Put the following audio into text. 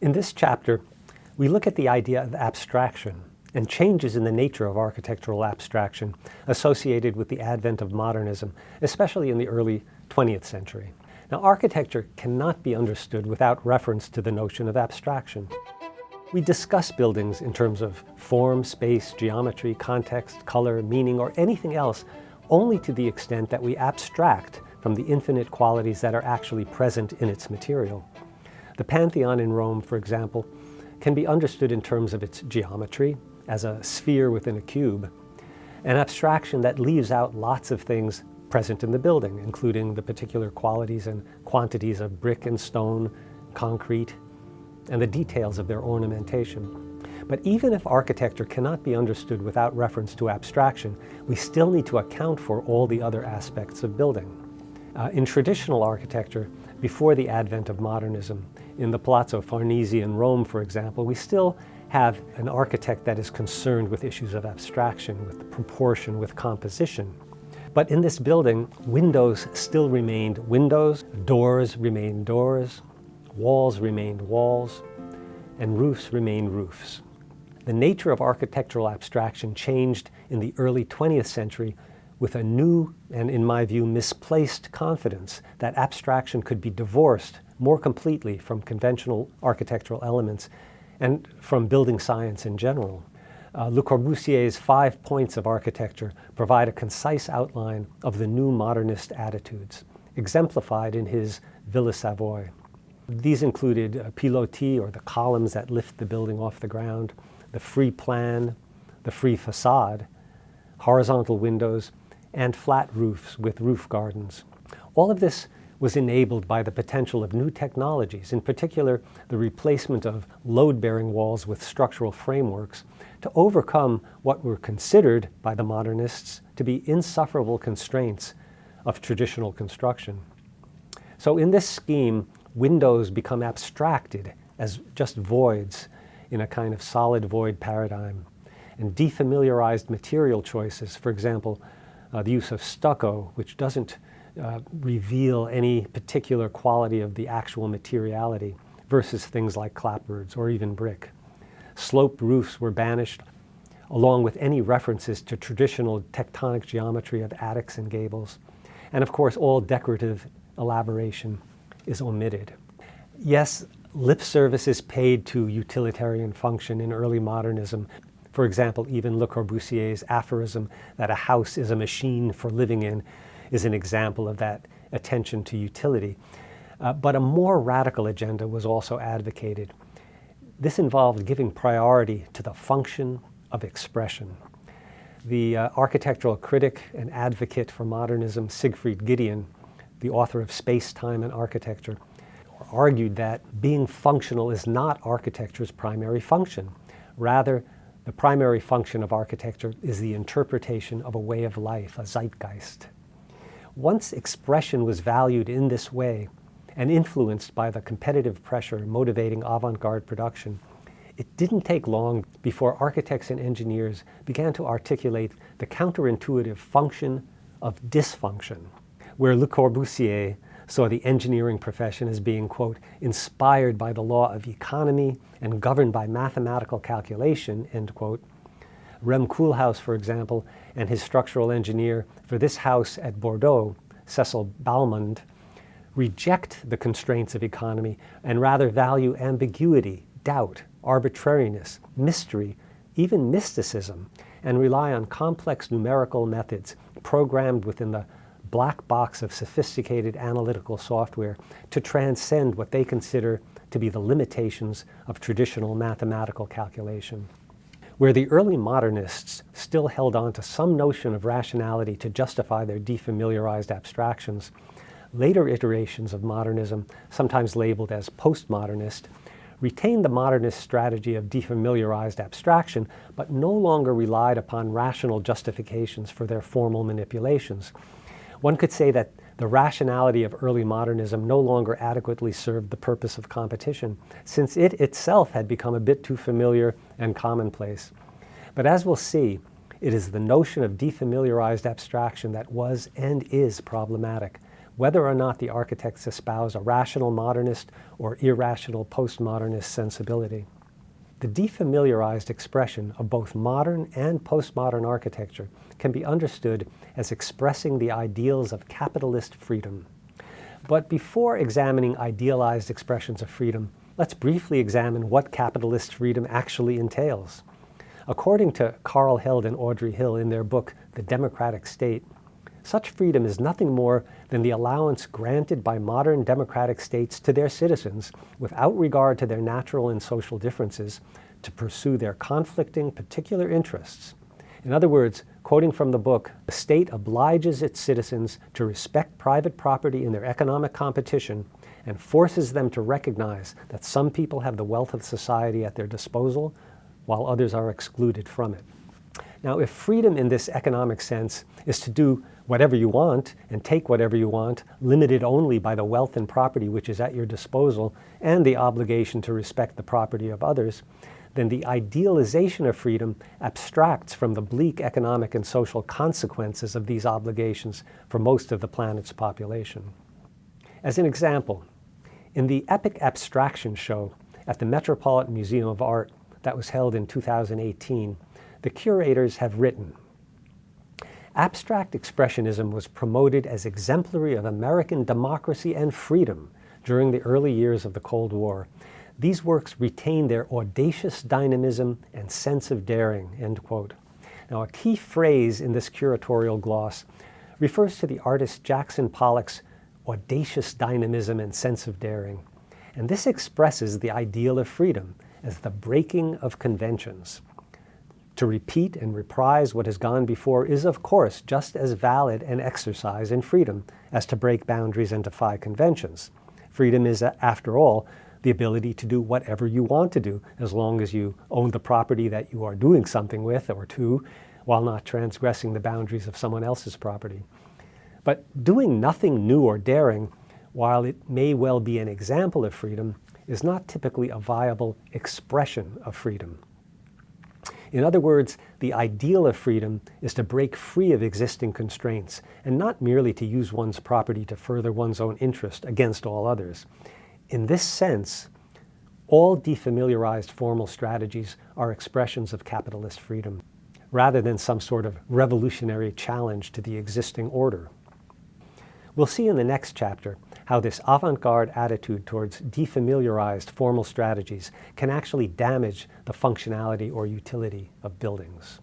In this chapter, we look at the idea of abstraction and changes in the nature of architectural abstraction associated with the advent of modernism, especially in the early 20th century. Now, architecture cannot be understood without reference to the notion of abstraction. We discuss buildings in terms of form, space, geometry, context, color, meaning, or anything else only to the extent that we abstract from the infinite qualities that are actually present in its material. The Pantheon in Rome, for example, can be understood in terms of its geometry, as a sphere within a cube, an abstraction that leaves out lots of things present in the building, including the particular qualities and quantities of brick and stone, concrete, and the details of their ornamentation. But even if architecture cannot be understood without reference to abstraction, we still need to account for all the other aspects of building. In traditional architecture, before the advent of modernism, in the Palazzo Farnese in Rome, for example, we still have an architect that is concerned with issues of abstraction, with proportion, with composition. But in this building, windows still remained windows, doors remained doors, walls remained walls, and roofs remained roofs. The nature of architectural abstraction changed in the early 20th century with a new, and in my view, misplaced confidence that abstraction could be divorced more completely from conventional architectural elements and from building science in general. Le Corbusier's 5 points of architecture provide a concise outline of the new modernist attitudes, exemplified in his Villa Savoye. These included pilotis, or the columns that lift the building off the ground, the free plan, the free facade, horizontal windows, and flat roofs with roof gardens. All of this was enabled by the potential of new technologies, in particular the replacement of load-bearing walls with structural frameworks, to overcome what were considered by the modernists to be insufferable constraints of traditional construction. So in this scheme, windows become abstracted as just voids in a kind of solid void paradigm, and defamiliarized material choices, for example, the use of stucco, which doesn't reveal any particular quality of the actual materiality, versus things like clapboards or even brick. Sloped roofs were banished, along with any references to traditional tectonic geometry of attics and gables. And of course, all decorative elaboration is omitted. Yes, lip service is paid to utilitarian function in early modernism. For example, even Le Corbusier's aphorism that a house is a machine for living in is an example of that attention to utility. But a more radical agenda was also advocated. This involved giving priority to the function of expression. The architectural critic and advocate for modernism, Siegfried Gideon, the author of Space, Time, and Architecture, argued that being functional is not architecture's primary function. Rather, the primary function of architecture is the interpretation of a way of life, a zeitgeist. Once expression was valued in this way and influenced by the competitive pressure motivating avant-garde production, it didn't take long before architects and engineers began to articulate the counterintuitive function of dysfunction, where Le Corbusier saw the engineering profession as being, quote, inspired by the law of economy and governed by mathematical calculation, end quote. Rem Koolhaas, for example, and his structural engineer for this house at Bordeaux, Cecil Balmond, reject the constraints of economy and rather value ambiguity, doubt, arbitrariness, mystery, even mysticism, and rely on complex numerical methods programmed within the black box of sophisticated analytical software to transcend what they consider to be the limitations of traditional mathematical calculation. Where the early modernists still held on to some notion of rationality to justify their defamiliarized abstractions, later iterations of modernism, sometimes labeled as postmodernist, retained the modernist strategy of defamiliarized abstraction, but no longer relied upon rational justifications for their formal manipulations. One could say that the rationality of early modernism no longer adequately served the purpose of competition, since it itself had become a bit too familiar and commonplace. But as we'll see, it is the notion of defamiliarized abstraction that was and is problematic, whether or not the architects espouse a rational modernist or irrational postmodernist sensibility. The defamiliarized expression of both modern and postmodern architecture can be understood as expressing the ideals of capitalist freedom. But before examining idealized expressions of freedom, let's briefly examine what capitalist freedom actually entails. According to Carl Held and Audrey Hill in their book, The Democratic State, such freedom is nothing more than the allowance granted by modern democratic states to their citizens, without regard to their natural and social differences, to pursue their conflicting particular interests. In other words, quoting from the book, the state obliges its citizens to respect private property in their economic competition and forces them to recognize that some people have the wealth of society at their disposal while others are excluded from it. Now, if freedom in this economic sense is to do whatever you want and take whatever you want, limited only by the wealth and property which is at your disposal and the obligation to respect the property of others, then the idealization of freedom abstracts from the bleak economic and social consequences of these obligations for most of the planet's population. As an example, in the epic Abstraction show at the Metropolitan Museum of Art that was held in 2018, the curators have written, "Abstract expressionism was promoted as exemplary of American democracy and freedom during the early years of the Cold War. These works retain their audacious dynamism and sense of daring," end quote. Now, a key phrase in this curatorial gloss refers to the artist Jackson Pollock's audacious dynamism and sense of daring. And this expresses the ideal of freedom as the breaking of conventions. To repeat and reprise what has gone before is, of course, just as valid an exercise in freedom as to break boundaries and defy conventions. Freedom is, after all, the ability to do whatever you want to do, as long as you own the property that you are doing something with or to, while not transgressing the boundaries of someone else's property. But doing nothing new or daring, while it may well be an example of freedom, is not typically a viable expression of freedom. In other words, the ideal of freedom is to break free of existing constraints, and not merely to use one's property to further one's own interest against all others. In this sense, all defamiliarized formal strategies are expressions of capitalist freedom, rather than some sort of revolutionary challenge to the existing order. We'll see in the next chapter how this avant-garde attitude towards defamiliarized formal strategies can actually damage the functionality or utility of buildings.